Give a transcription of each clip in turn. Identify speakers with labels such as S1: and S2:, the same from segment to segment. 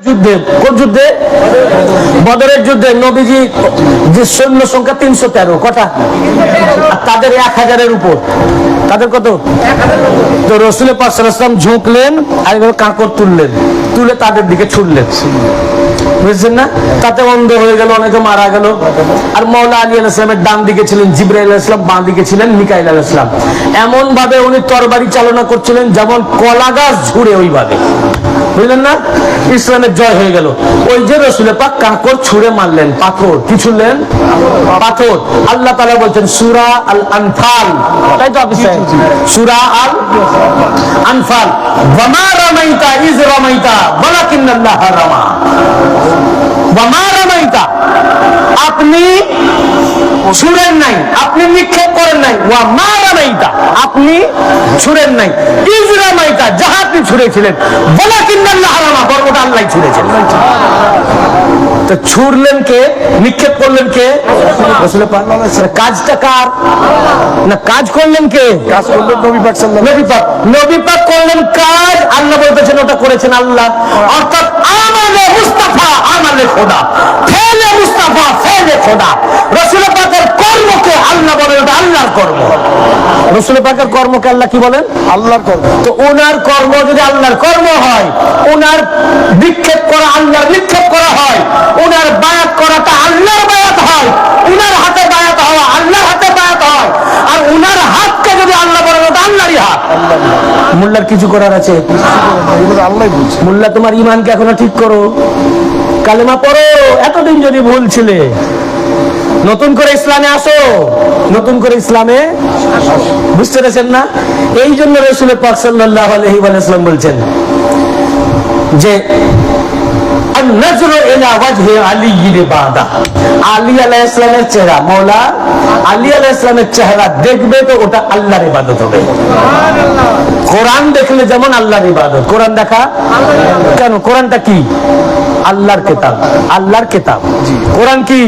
S1: যুদ্ধে, কোন যুদ্ধে? বদরের যুদ্ধে। নবীজি যে সৈন্য সংখ্যা 313, কটা? আর তাদের 1000-এর উপর। তাদের কত? তো রাসূল পাক সাল্লাল্লাহু আলাইহি ওয়াসাল্লাম ঝুঁকলেন আর কাঁকড় তুললেন, তুলে তাদের দিকে ছুড়লেন, বুঝছেন না? তাতে অন্ধ হয়ে গেল, অনেকে মারা গেল। আর মওলা আলী আলাইহিস সালামের ডান দিকে ছিলেন জিবরাইল আলাইহিস সালাম, বাঁ দিকে ছিলেন মিকাইল আলাইহিস সালাম। এমন ভাবে উনি তরবারি চালনা করছিলেন যেমন কলা গাছ ঝুড়ে, ওইভাবে, বুঝলেন না? ইসলামের জয় হয়ে গেল। ওই যে রাসূল পাক কাঁকড় ছুঁড়ে মারলেন, পাথর কি ছুড়লেন? পাথর। আল্লাহ তাআলা বলছেন সূরা আল আনফাল, তাই তো আপনি সূরা আল আনফাল, ওয়ামা রামাইতা ইজ রামাইতা ওয়ালাকিন্নাল্লাহ রামা, ওয়ামা রামাইতা, আপনি ছুড়েন নাই, আপনি নিক্ষেপ করেন নাই, ওয়ামা রামাইতা, আপনি ছুড়েন নাই, ইজ রামাইতা, যাহা আপনি ছুড়েছিলেন, ওয়ালাকিন্নাল্লাহ রামা, বর্বটা আল্লাহ ছুড়েছেন। তো ছুড়লেন কে? নিক্ষেপ করলেন কে? রাসূল পাক। কাজটা কার? না, কাজ করলেন কে? কাজ করলেন নবী পাক সাল্লাল্লাহু আলাইহি ওয়াসাল্লাম। নবী পাক করলেন কাজ, আল্লাহ বলতেছেন ওটা করেছেন আল্লাহ। অর্থাৎ আমালে মুস্তাফা আমালে খোদা, ফেলে মুস্তাফা ফেলে খোদা। রাসূল পাকের কর্মকে আল্লাহ বলেন ওটা আল্লাহর কর্ম। রাসূল পাকের কর্মকে আল্লাহ কি বলেন? আল্লাহর কর্ম। তো ওনার কর্ম যদি আল্লাহর কর্ম হয়, ওনার নিক্ষেপ করা আল্লাহর নিক্ষেপ করা হয়, ওনার বায়াত করাটা আল্লাহর বায়াত হয়, ওনার হাতে বায়াত হওয়া আল্লাহর হাতে বায়াত হয়, আর ওনার হাতকে যদি আল্লাহ বলেন ওটা আল্লাহরই হাত। মোল্লার কিছু করার আছে? আল্লাহ বলছে, মোল্লা তোমার ঈমানকে এখনো ঠিক করো, কালেমা পড়ো, এতদিন যদি ভুল ছিলে, নতুন করে ইসলামে আসো, নতুন করে ইসলামে, বুঝতে পেরেছেন না? এই জন্য রাসূল পাক সাল্লাল্লাহু আলাইহি ওয়াসাল্লাম বলছেন যে নজরু ইলা ওয়াজহি আলী ইবাদা, আলী আলাইহিস সালামের চেহারা, মওলা আলী আলাইহিস সালামের চেহারা দেখবে তো ওটা আল্লাহর ইবাদত হবে। সুবহানাল্লাহ। কোরআন দেখলে যেমন আল্লাহর ইবাদত, কোরআন দেখা কেন? কোরআনটা কি? আল্লাহর কিতাব, আল্লাহর কিতাব। কোরআন কি?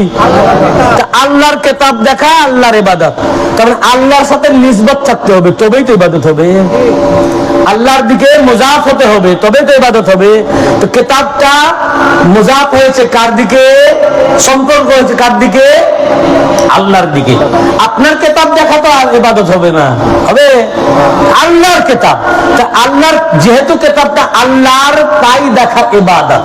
S1: আল্লাহর কিতাব দেখা আল্লাহর ইবাদত। কারণ আল্লাহর সাথে নিসবত থাকতে হবে, তবেই তো ইবাদত হবে। আল্লাহর দিকে মুজাফ হতে হবে, তবেই তো ইবাদত হবে। তো কিতাবটা মুজাফ হয়েছে কার দিকে? সম্পর্ক হয়েছে কার দিকে? আল্লাহর দিকে। আপনার কিতাব দেখা তো আর ইবাদত হবে না, হবে আল্লাহর কিতাব। তা আল্লাহর যেহেতু কিতাবটা আল্লাহর, তাই দেখা ইবাদত।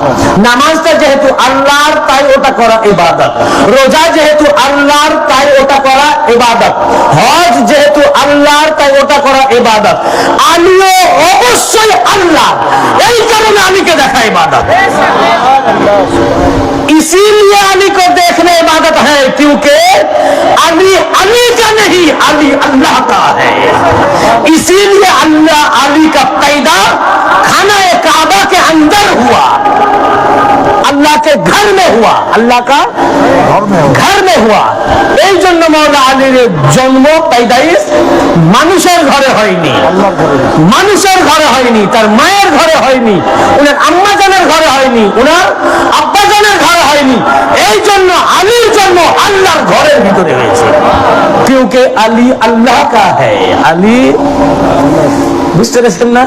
S1: নামাজটা যেহেতু আল্লাহর, তাই ওটা করা ইবাদত। রোজা যেহেতু আল্লাহর, তাই ওটা করা ইবাদত। হজ যেহেতু আল্লাহর, তাই ওটা করা ইবাদত। আলীও অবশ্যই আল্লাহ, এই কারণে আলীকে দেখা ইবাদত। इसीलिए अली को देखना इबादत है, क्योंकि अली अली का नहीं, अली अल्लाह का है। इसीलिए अल्लाह अली का पैदा खाना काबा के अंदर हुआ, अल्लाह के घर में हुआ, अल्लाह का घर में हुआ। এই জন্য মওলা আলীর জন্ম, पैदाइश মানুষের ঘরে হয়নি, মানুষের ঘরে হয়নি, তার মায়ের ঘরে হয়নি, ওনার আম্মা জানের ঘরে হয়নি, ওনার আব্বা জানের ঘরে হয়নি। এই জন্য আলীর জন্ম আল্লাহর ঘরের ভিতরে হয়েছে, क्योंकि अली अल्लाह का है। अली, বুঝতে পেরেছেন না?